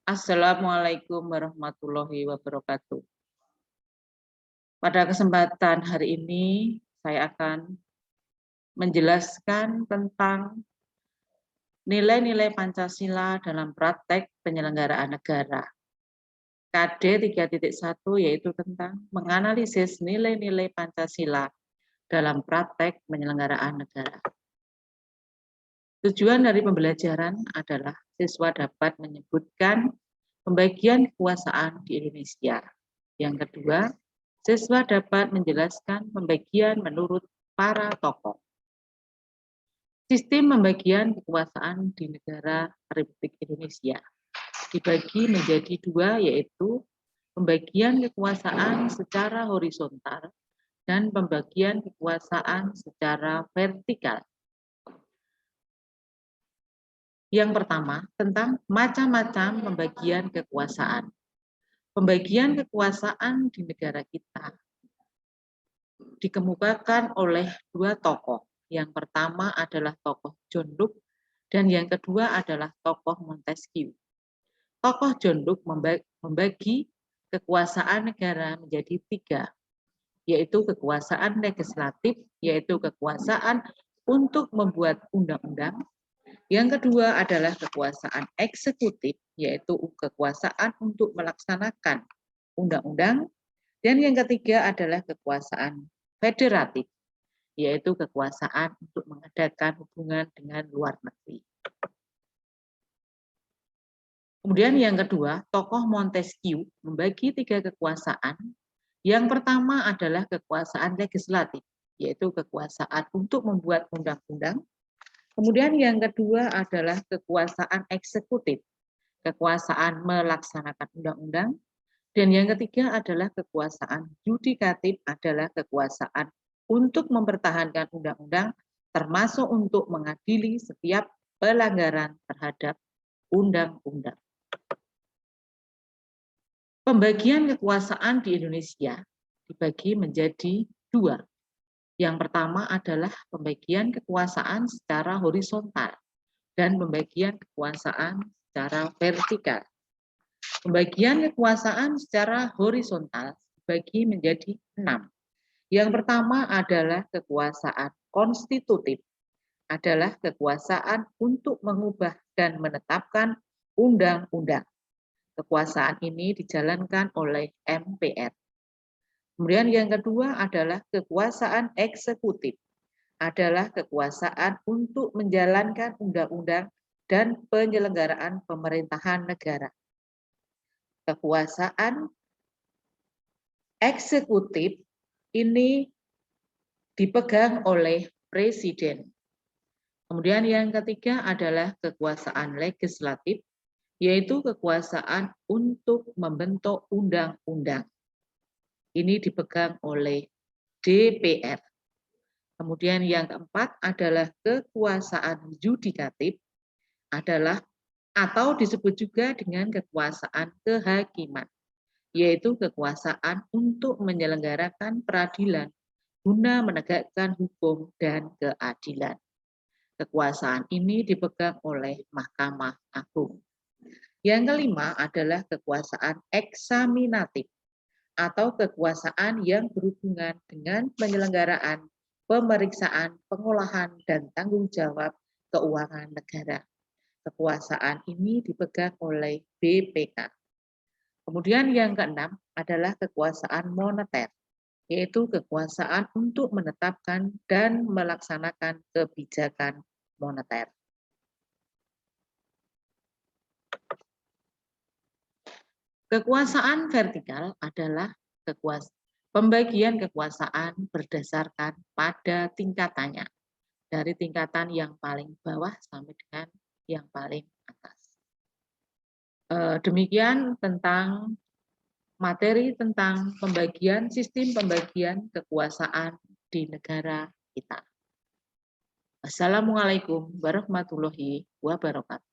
Assalamualaikum warahmatullahi wabarakatuh. Pada kesempatan hari ini, saya akan menjelaskan tentang nilai-nilai Pancasila dalam praktek penyelenggaraan negara. KD 3.1 yaitu tentang menganalisis nilai-nilai Pancasila dalam praktek penyelenggaraan negara. Tujuan dari pembelajaran adalah siswa dapat menyebutkan pembagian kekuasaan di Indonesia. Yang kedua, siswa dapat menjelaskan pembagian menurut para tokoh. Sistem pembagian kekuasaan di negara Republik Indonesia dibagi menjadi dua, yaitu pembagian kekuasaan secara horizontal dan pembagian kekuasaan secara vertikal. Yang pertama, tentang macam-macam pembagian kekuasaan. Pembagian kekuasaan di negara kita dikemukakan oleh dua tokoh. Yang pertama adalah tokoh John Locke dan yang kedua adalah tokoh Montesquieu. Tokoh John Locke membagi kekuasaan negara menjadi tiga, yaitu kekuasaan legislatif, yaitu kekuasaan untuk membuat undang-undang. Yang kedua adalah kekuasaan eksekutif, yaitu kekuasaan untuk melaksanakan undang-undang. Dan yang ketiga adalah kekuasaan federatif, yaitu kekuasaan untuk mengadakan hubungan dengan luar negeri. Kemudian yang kedua, tokoh Montesquieu membagi tiga kekuasaan. Yang pertama adalah kekuasaan legislatif, yaitu kekuasaan untuk membuat undang-undang. Kemudian yang kedua adalah kekuasaan eksekutif, kekuasaan melaksanakan undang-undang. Dan yang ketiga adalah kekuasaan yudikatif, adalah kekuasaan untuk mempertahankan undang-undang, termasuk untuk mengadili setiap pelanggaran terhadap undang-undang. Pembagian kekuasaan di Indonesia dibagi menjadi dua. Yang pertama adalah pembagian kekuasaan secara horizontal dan pembagian kekuasaan secara vertikal. Pembagian kekuasaan secara horizontal dibagi menjadi 6. Yang pertama adalah kekuasaan konstitutif, adalah kekuasaan untuk mengubah dan menetapkan undang-undang. Kekuasaan ini dijalankan oleh MPR. Kemudian yang kedua adalah kekuasaan eksekutif, adalah kekuasaan untuk menjalankan undang-undang dan penyelenggaraan pemerintahan negara. Kekuasaan eksekutif ini dipegang oleh presiden. Kemudian yang ketiga adalah kekuasaan legislatif, yaitu kekuasaan untuk membentuk undang-undang. Ini dipegang oleh DPR. Kemudian yang keempat adalah kekuasaan yudikatif, adalah atau disebut juga dengan kekuasaan kehakiman, yaitu kekuasaan untuk menyelenggarakan peradilan guna menegakkan hukum dan keadilan. Kekuasaan ini dipegang oleh Mahkamah Agung. Yang kelima adalah kekuasaan eksaminatif, atau kekuasaan yang berhubungan dengan penyelenggaraan, pemeriksaan, pengolahan, dan tanggung jawab keuangan negara. Kekuasaan ini dipegang oleh BPK. Kemudian yang keenam adalah kekuasaan moneter, yaitu kekuasaan untuk menetapkan dan melaksanakan kebijakan moneter. Kekuasaan vertikal adalah pembagian kekuasaan berdasarkan pada tingkatannya, dari tingkatan yang paling bawah sampai dengan yang paling atas. Demikian tentang materi tentang sistem pembagian kekuasaan di negara kita. Assalamualaikum warahmatullahi wabarakatuh.